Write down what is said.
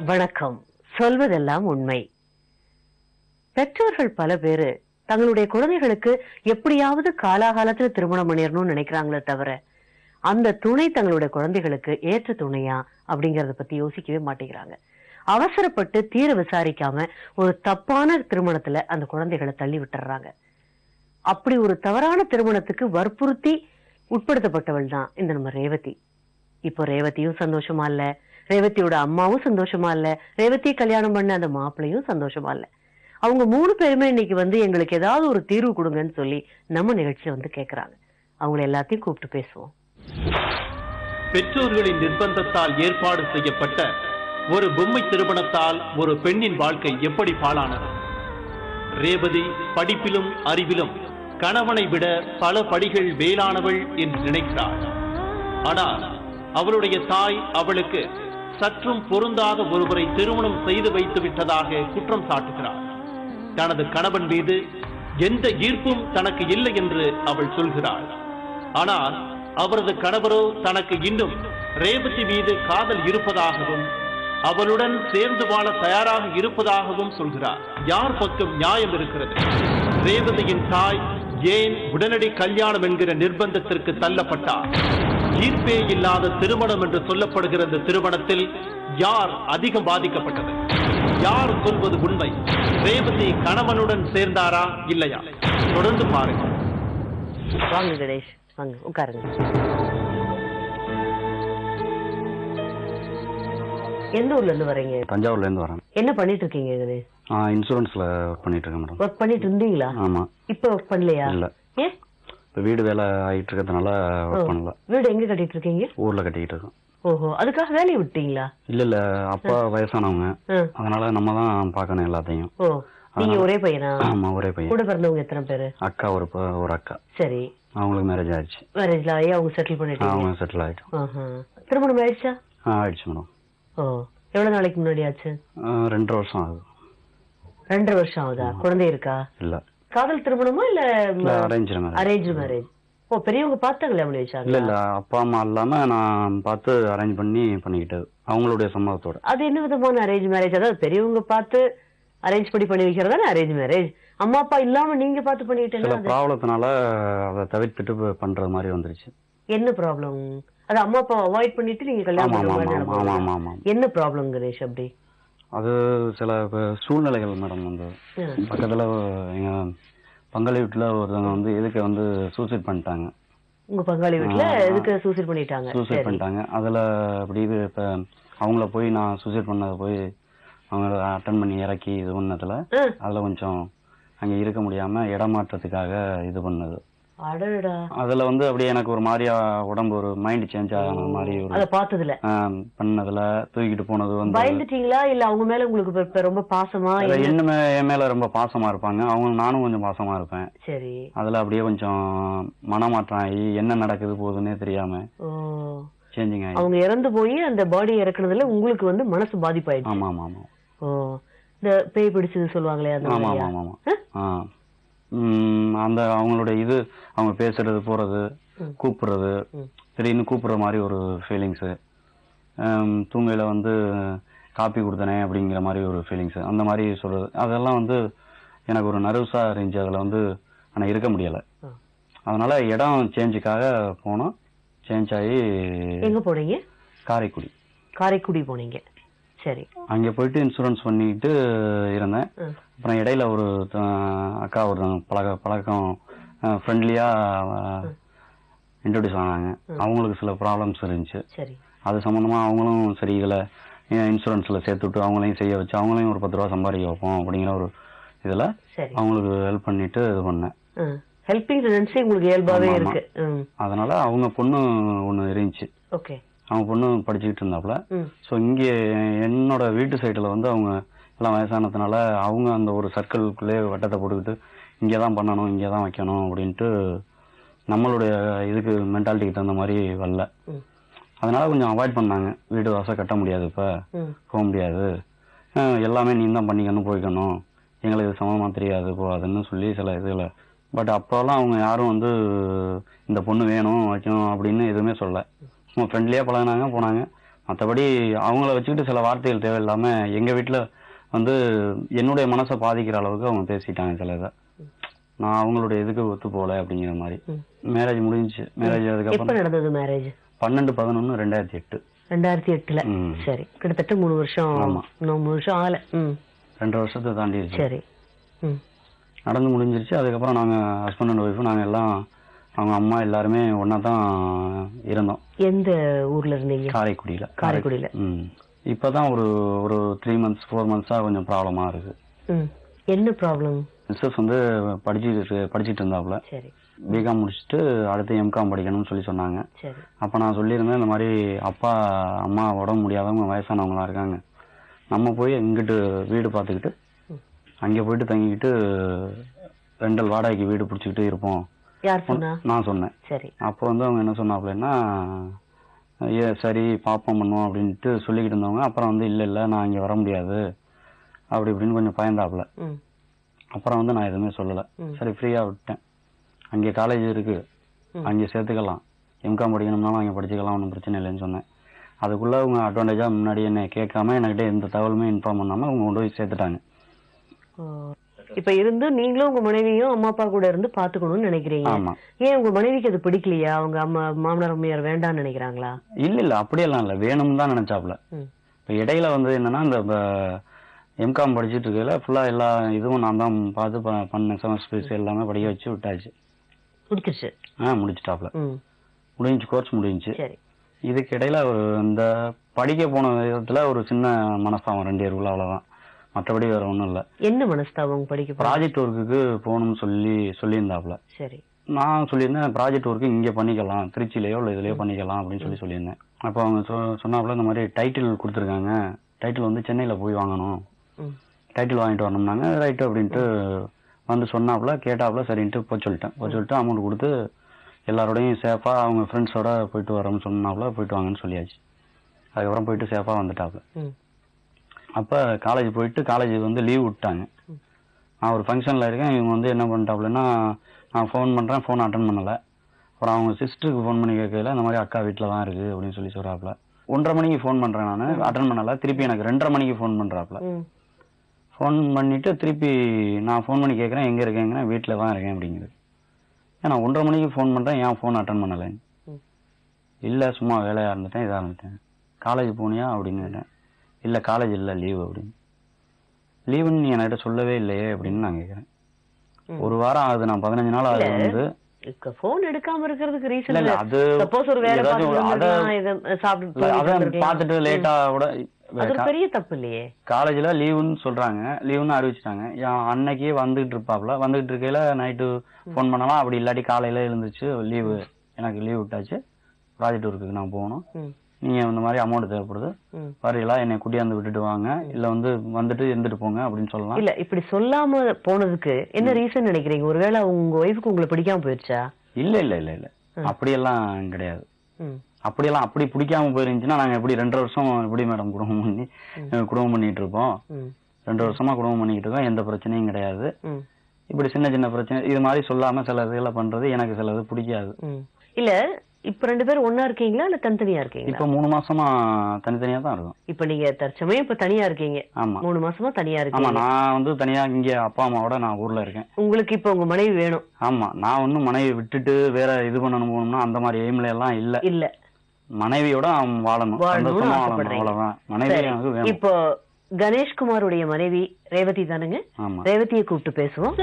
வணக்கம். சொல்வதெல்லாம் உண்மை. பெற்றோர்கள் பல பேரு தங்களுடைய குழந்தைகளுக்கு எப்படியாவது காலாகாலத்துல திருமணம் பண்ணிடணும்னு நினைக்கிறாங்களே தவிர அந்த துணை தங்களுடைய குழந்தைகளுக்கு ஏற்ற துணையா அப்படிங்கறத பத்தி யோசிக்கவே மாட்டேங்கிறாங்க. அவசரப்பட்டு தீர விசாரிக்காம ஒரு தப்பான திருமணத்துல அந்த குழந்தைகளை தள்ளி விட்டுறாங்க. அப்படி ஒரு தவறான திருமணத்துக்கு வற்புறுத்தி உட்படுத்தப்பட்டவள் தான் இந்த நம்ம ரேவதி. இப்போ ரேவதியும் சந்தோஷமா இல்ல, ரேவதியோட அம்மாவும் சந்தோஷமா இல்ல, ரேவதியை கல்யாணம் பண்ண அந்த மாப்பிள்ளையும் சந்தோஷமா இல்ல. அவங்க 3 பேருமே இன்னைக்கு எங்களுக்கு ஏதாவது ஒரு தீர்வு கொடுங்கன்னு சொல்லி நம்ம நிகழ்ச்சியை கேக்குறாங்க. அவங்களை எல்லாத்தையும் கூப்பிட்டு பேசுவோம். பெற்றோர்களின் நிர்பந்தத்தால் ஏற்பாடு செய்யப்பட்ட ஒரு பொம்மை திருமணத்தால் ஒரு பெண்ணின் வாழ்க்கை எப்படி பாழானது? ரேவதி படிப்பிலும் அறிவிலும் கணவனை விட பல படிகள் மேலானவள் என்று நினைக்கிறாள். ஆனால் அவளுடைய தாய் அவளுக்கு சற்றும் பொருந்தாத ஒருவரை திருமணம் செய்து வைத்து விட்டதாக குற்றம் சாட்டுகிறார். தனது கணவன் மீது எந்த ஈர்ப்பும் தனக்கு இல்லை என்று அவள் சொல்கிறாள். ஆனால் அவரது கணவரோ தனக்கு இன்னும் ரேவதி மீது காதல் இருப்பதாகவும் அவளுடன் சேர்ந்து வாழ தயாராக இருப்பதாகவும் சொல்கிறார். யார் பக்கம் நியாயம் இருக்கிறது? ரேவதியின் தாய் ஏன் உடனடி கல்யாணம் என்கிற நிர்பந்தத்திற்கு தள்ளப்பட்டார்? ஈர்ப்பே இல்லாத திருமணம் என்று சொல்லப்படுகிற இந்த திருமணத்தில் யார் அதிகம் பாதிக்கப்பட்டது? யார் சொல்வது உண்மை? ரேவதி கணவனுடன் சேர்ந்தாரா இல்லையா? தொடர்ந்து பாருங்க. வாங்க கணேஷ், வாங்க உட்காருங்க. எந்த ஊர்ல இருந்து வரீங்க? தஞ்சாவூர்ல இருந்து வரேன். என்ன பண்ணிட்டு இருக்கீங்க கணேஷ்? இன்சூரன்ஸ்ல ஒர்க் பண்ணிட்டு இருக்கேன் மேடம். ஒர்க் பண்ணிட்டு இருந்தீங்களா? ஆமா. இப்ப ஒர்க் பண்ணலையா? இல்ல. ஏன்? இப்ப வீடு வேலை ஆயிட்டு இருக்கிறதுனால ஒர்க் பண்ணல. வீடு எங்க கட்டிட்டு இருக்கீங்க? ஊர்ல கட்டிட்டு இருக்கோம். ஓஹோ, அதுக்காக வேலையை விட்டீங்களா? இல்ல அப்பா வயசானவங்க, அதனால நம்ம தான் பாக்கணும் எல்லாத்தையும். ஓ, நீங்க ஒரே பையனா? ஆமா, ஒரே பையன். கூட பிறந்தவங்க எத்தனை பேரு? அக்கா ஒரு அக்கா. சரி. அவங்களுக்கு மேரேஜ் ஆயிடுச்சு. மேரேஜ்ல ஆகி அவங்க செட்டில் பண்ணிட்டாங்க. அவங்க செட்டில் ஆயிட்டோம். திருமணம் ஆயிடுச்சா? ஆயிடுச்சு மேடம். ஓ, எவ்வளவு நாளைக்கு முன்னாடி ஆச்சு? 2 வருஷம் ஆகுது. 2 வருஷம் ஆகுதா? குழந்தை இருக்கா? இல்ல. காதல் திருமணமா இல்ல அரேஞ்ச் மேரேஜ்? ஓ, பெரியவங்க பார்த்தாங்களே அவங்கள வச்சாங்க? இல்ல அப்பா அம்மா இல்லாம நான் பார்த்து அரேஞ்ச் பண்ணி பண்ணிக்கிட்டது அவங்களுடைய சம்மதத்தோட. அது என்ன விதமான அரேஞ்ச் மேரேஜ்? அதாவது பெரியவங்க பார்த்து அரேஞ்ச் பண்ணி வைக்கிறதா அரேஞ்ச் மேரேஜ்? அம்மா அப்பா இல்லாம நீங்க பார்த்து பண்ணிட்டீங்க? சில ப்ராப்ளத்தினால அதை தவிர்த்துட்டு பண்ற மாதிரி வந்துருச்சு. என்ன ப்ராப்ளம்? அது அம்மா அப்பா அவாய்ட் பண்ணிட்டு நீங்க கல்யாணம்? என்ன ப்ராப்ளம் கணேஷ் அப்படி? அது சில சூழ்நிலைகள் மேடம். வந்து பக்கத்துல எங்க பங்காளி வீட்டுல ஒருத்தவங்க எதுக்கு சூசைட் பண்ணிட்டாங்க. உங்க பங்காளி வீட்டுல எதுக்கு சூசைட் பண்ணிட்டாங்க? சூசைட் பண்ணிட்டாங்க. அதுல அப்படி இப்ப அவங்கள போய் நான் சூசைட் பண்ணதை போய் அவங்க அட்டன் பண்ணி இறக்கி இது பண்ணதுல அதுல கொஞ்சம் அங்க இருக்க முடியாம இடமாற்றத்துக்காக இது பண்ணது. அதுல அப்படியே எனக்கு ஒரு மாதிரியா உடம்பு ஒரு மைண்ட் சேஞ்ச் ஆன மாதிரி ஒரு பார்த்ததுல பண்ணதுல தூக்கிட்டு போனது பயந்துட்டீங்களா? இல்ல அவங்க மேல உங்களுக்கு ரொம்ப பாசமா? இன்னுமே என் மேல ரொம்ப பாசமா இருப்பாங்க அவங்க. நானும் கொஞ்சம் பாசமா இருப்பேன். சரி. அதுல அப்படியே கொஞ்சம் மனமாற்றம் ஆகி என்ன நடக்குது போகுதுன்னே தெரியாம சேஞ்சிங் ஆகி அவங்க இறந்து போய் அந்த பாடி இறக்குனதுல உங்களுக்கு மனசு பாதிப்பாயிடுச்சு. ஆமா ஆமா ஆமா. ஓ, இந்த பேய் பிடிச்சது சொல்லுவாங்களே அந்த? ஆமா ஆமா ஆமா. அந்த அவங்களுடைய அவங்க பேசுறது போறது கூப்பிடுறது திடீர்னு கூப்பிடுற மாதிரி ஒரு ஃபீலிங்ஸு. தூங்கையில காப்பி கொடுத்தனே அப்படிங்கிற மாதிரி ஒரு ஃபீலிங்ஸு. அந்த மாதிரி சொல்றது அதெல்லாம் எனக்கு ஒரு நர்வஸா இருந்துச்சு. அதுல ஆனா இருக்க முடியல. அதனால இடம் சேஞ்சுக்காக போனோம். சேஞ்ச் ஆகி எங்க போனீங்க? காரைக்குடி. காரைக்குடி போனீங்க. சரி. அங்க போயிட்டு இன்சூரன்ஸ் பண்ணிட்டு இருந்தேன். அப்புறம் இடையில ஒரு அக்கா ஒருத்தவங்க பழக்கம் ஃப்ரெண்ட்லியா இன்ட்ரோடியூஸ் ஆனாங்க. அவங்களுக்கு சில ப்ராப்ளம்ஸ் இருந்துச்சு. அது சம்பந்தமா அவங்களும் சரி இதுல இன்சூரன்ஸ்ல சேர்த்துட்டு அவங்களையும் செய்ய வச்சு அவங்களையும் ஒரு 10 ரூபா சம்பாதிக்க வைப்போம் அப்படிங்கிற ஒரு இதுல அவங்களுக்கு ஹெல்ப் பண்ணிட்டு இது பண்ணேன். ஹெல்பிங் டெண்டன்சி உங்களுக்கு இயல்பாவே இருக்கு. அதனால அவங்க பொண்ணு ஒண்ணு இருந்துச்சு. அவங்க பொண்ணு படிச்சுக்கிட்டு இருந்தாப்புல. ஸோ இங்கே என்னோட வீட்டு சைடுல அவங்க எல்லாம் வயசானதுனால அவங்க அந்த ஒரு சர்க்கிள்குள்ளே வட்டத்தை போட்டுக்கிட்டு இங்கே தான் பண்ணணும் இங்கே தான் வைக்கணும் அப்படின்ட்டு நம்மளுடைய இதுக்கு மென்டாலிட்டிக்கு தகுந்த மாதிரி வரல. அதனால கொஞ்சம் அவாய்ட் பண்ணாங்க. வீடு வாசல் கட்ட முடியாது, இப்போ போக முடியாது, எல்லாமே நீ தான் பண்ணிக்கணும் போய்க்கணும், எங்களுக்கு சமமா தெரியாது போகாதுன்னு சொல்லி சில இதுல. பட் அப்போல்லாம் அவங்க யாரும் இந்த பொண்ணு வேணும் வைக்கணும் அப்படின்னு எதுவுமே சொல்ல. சும்மா ஃப்ரெண்ட்லியா பழகினாங்க போனாங்க. மற்றபடி அவங்கள வச்சுக்கிட்டு சில வார்த்தைகள் தேவையில்லாம எங்க வீட்டுல வந்து என்னுடைய மனசை பாதிக்கிற அளவுக்கு அவங்க பேசிட்டாங்க சில இதை. நான் அவங்களுடைய இதுக்கு ஒத்து போகல அப்படிங்கிற மாதிரி. மேரேஜ் முடிஞ்சிச்சு. மேரேஜ் அதுக்கப்புறம் நடந்தது மேரேஜ் 12/11/2008. 2008ல. சரி, கிட்டத்தட்ட 3 வருஷம். ஆமா, 3 வருஷம் ஆகல. 2 வருஷத்தை தாண்டிடுச்சு. சரி, நடந்து முடிஞ்சிருச்சு. அதுக்கப்புறம் நாங்க ஹஸ்பண்ட் அண்ட் ஒய்ஃப் நாங்க எல்லாம் அவங்க அம்மா எல்லாருமே ஒன்னா தான் இருந்தோம். எந்த ஊர்ல இருந்தீங்க? காரைக்குடியில. காரைக்குடியில. இப்பதான் ஒரு 3 months 4 months கொஞ்சம் ப்ராப்ளமா இருக்கு. என்ன ப்ராப்ளம்? மிஸ்ஸஸ் வந்து படிச்சுட்டு இருந்தாப்புல. சரி. பிகாம் முடிச்சுட்டு அடுத்து எம்காம் படிக்கணும்னு சொல்லி சொன்னாங்க. சரி. அப்ப நான் சொல்லியிருந்தேன், இந்த மாதிரி அப்பா அம்மா உடம்பு முடியாதவங்க வயசானவங்களா இருக்காங்க, நம்ம போய் இங்கிட்டு வீடு பார்த்துக்கிட்டு அங்கே போயிட்டு தங்கிக்கிட்டு ரெண்டல் வாடகைக்கு வீடு பிடிச்சிக்கிட்டு இருப்போம். யார் சொன்னா? நான் சொன்னேன். சரி. அப்போ வந்து அவங்க என்ன சொன்னாப்புலன்னா, சரி பாப்போம் பண்ணுவோம் அப்படின்ட்டு சொல்லிக்கிட்டு இருந்தவங்க அப்புறம் வந்து இல்ல நான் இங்க வர முடியாது அப்படி இப்படின்னு கொஞ்சம் பயந்தாப்புல. அப்புறம் வந்து நான் எதுவுமே சொல்லல. சரி ஃப்ரீயா விட்டேன். அங்கே காலேஜ் இருக்கு, அங்கே சேர்த்துக்கலாம், எம்காம் படிக்கணும்னாலும் அங்கே படிச்சுக்கலாம், ஒன்றும் பிரச்சனை இல்லைன்னு சொன்னேன். அதுக்குள்ள அவங்க அட்வான்டேஜா முன்னாடி என்ன கேட்காம என்கிட்ட எந்த தகவலுமே இன்ஃபார்ம் பண்ணாம அவங்க கொண்டு போய் சேர்த்துட்டாங்க. இப்ப இருந்து நீங்களும் உங்க மனைவியும் அம்மா அப்பா கூட இருந்து பாத்துக்கணும்னு நினைக்கிறீங்க. ஏன் உங்க மனைவிக்கு அது பிடிக்கலையா? அவங்க அம்மா மாமனார் அம்மையார் வேண்டாம்னு நினைக்கிறாங்களா? இல்ல அப்படியெல்லாம் இல்ல, வேணும்னு தான் நினைச்சாப்ல. இப்ப இடையில வந்து என்னன்னா, இந்த எம்காம் படிச்சுட்டு இருக்கையில ஃபுல்லா எல்லா இதுவும் நான் தான் பார்த்து பண்ண செமஸ்டர் எல்லாமே படிக்க வச்சு விட்டாச்சு. முடிச்சிருச்சு. முடிச்சுட்டாப்ல. முடிஞ்சு கோர்ஸ் முடிஞ்சு. இதுக்கு இடையில இந்த படிக்க போன விதத்துல ஒரு சின்ன மனஸ்தாபம் 2 பேருக்குள்ள, அவ்வளவுதான். மற்றபடி வேற ஒண்ணும் இல்ல. என்ன மனஸ்தாபம்? படிக்க ப்ராஜெக்ட் ஒர்க்குக்கு போகணும்னு சொல்லியிருந்தாப்ல. சரி. நான் சொல்லியிருந்தேன் ப்ராஜெக்ட் ஒர்க்கு இங்க பண்ணிக்கலாம், திருச்சியிலயோ இல்ல இதுலயோ பண்ணிக்கலாம் அப்படின்னு சொல்லியிருந்தேன். அப்போ அவங்க சொன்னாப்புல இந்த மாதிரி டைட்டில் கொடுத்துருக்காங்க, டைட்டில் வந்து சென்னையில போய் வாங்கணும், டைட்டில் வாங்கிட்டு வரணும்னாங்க. ரைட்டு அப்படின்ட்டு வந்து சொன்னாப்புல, கேட்டாப்புல, சரின்ட்டு போய் சொல்லிட்டு அமௌண்ட் கொடுத்து எல்லாரோடையும் சேஃபா அவங்க ஃப்ரெண்ட்ஸோட போயிட்டு வரோம்னு சொன்னாப்புல. போயிட்டு வாங்கன்னு சொல்லியாச்சு. அதுக்கப்புறம் போயிட்டு சேஃபா வந்துட்டாப்புல. அப்ப காலேஜ் போயிட்டு காலேஜ் வந்து லீவ் விட்டாங்க. நான் ஒரு ஃபங்க்ஷன்ல இருக்கேன். இவங்க வந்து என்ன பண்ணிட்டாப்புலன்னா, நான் ஃபோன் பண்றேன், ஃபோன் அட்டன் பண்ணல. அப்புறம் அவங்க சிஸ்டருக்கு ஃபோன் பண்ணி கேட்கல, இந்த மாதிரி அக்கா வீட்டில தான் இருக்கு அப்படின்னு சொல்லி சொல்றாப்புல. 1:30 மணிக்கு ஃபோன் பண்றேன், நான் அட்டன் பண்ணல. திருப்பி எனக்கு 2:30 மணிக்கு ஃபோன் பண்றாப்புல. ஃபோன் பண்ணிட்டு திருப்பி நான் ஃபோன் பண்ணி கேட்கறேன், எங்க இருக்கேங்க? வீட்டில தான் இருக்கேன் அப்படிங்கிறது. ஏன்னா 1:30 மணிக்கு ஃபோன் பண்றேன், ஏன் ஃபோன் அட்டன் பண்ணல? இல்ல சும்மா வேலையா இருந்துட்டேன், இதா இருந்துட்டேன். காலேஜ் போனியா அப்படின்னு கேட்டேன். இல்ல காலேஜ் இல்ல, லீவு அப்படின்னு. லீவுன்னு நீ என்கிட்ட சொல்லவே இல்லையே அப்படின்னு நான் கேட்கறேன். 1 வாரம் ஆகுது, நான் 15 நாள் ஆகுது வந்து போன் எடுக்காம இருக்கிறதுக்கு ரீசன் இல்ல. அது சப்போஸ் ஒரு வேலை பார்த்துட்டு லேட்டா கூட பெரிய தப்பு இல்லையே. காலேஜ்ல லீவுன்னு சொல்றாங்க, லீவுன்னு அறிவிச்சிட்டாங்க. அன்னைக்கே வந்துகிட்டு இருப்பாப்ல. வந்துகிட்டு இருக்கையில நைட்டு போன் பண்ணலாம், அப்படி இல்லாட்டி காலையில எழுந்துச்சு லீவு, எனக்கு லீவ் விட்டாச்சு, ப்ராஜெக்ட் ஒர்க்குக்கு நான் போகணும், நீங்க இந்த மாதிரி அமௌண்ட் தேவைப்படுது, வரீங்களா, என்னை கூட்டியாந்து விட்டுட்டு வாங்க, இல்ல வந்துட்டு இருந்துட்டு போங்க அப்படின்னு சொல்லலாம். இல்ல இப்படி சொல்லாம போனதுக்கு என்ன ரீசன் நினைக்கிறீங்க? ஒருவேளை உங்க ஒய்ஃபுக்கு உங்களை பிடிக்காம போயிருச்சா? இல்ல இல்ல இல்ல இல்ல அப்படியெல்லாம் கிடையாது. அப்படியெல்லாம் அப்படி பிடிக்காம போயிருந்துச்சுன்னா நாங்க எப்படி 2 வருஷம் எப்படி மேடம் குடும்பம் பண்ணிட்டு இருப்போம். 2 வருஷமா குடும்பம் பண்ணிக்கிட்டு இருக்கோம், எந்த பிரச்சனையும் கிடையாது. இப்படி சின்ன சின்ன பிரச்சனை இது மாதிரி சொல்லாம சில இதெல்லாம் பண்றது எனக்கு சிலது பிடிக்காது. இல்ல இப்ப 2 பேரும் ஒன்னா இருக்கீங்களா இல்ல தனித்தனியா இருக்கீங்களா? இப்ப 3 மாசமா தனித்தனியா தான் இருக்கும். இப்ப நீங்க தற்சமயம் இப்ப தனியா இருக்கீங்க. ஆமா, 3 மாசமா தனியா இருக்கீங்க. ஆமா, நான் வந்து தனியா இங்க அப்பா அம்மாவோட நான் ஊர்ல இருக்கேன். உங்களுக்கு இப்ப உங்க மனைவி வேணும்? ஆமா, நான் ஒன்னும் மனைவி விட்டுட்டு வேற இது பண்ணணும்னா அந்த மாதிரி எய்ம்ல எல்லாம் இல்ல. இல்ல, மனைவியோட வாழணும், சந்தோஷமா வாழணும், அவ்வளவுதான். மனைவி எனக்கு வேணும். இப்போ கணேஷ்குமாருடைய மனைவி ரேவதி தானுங்க? ரேவதியை கூப்பிட்டு பேசுவோம்.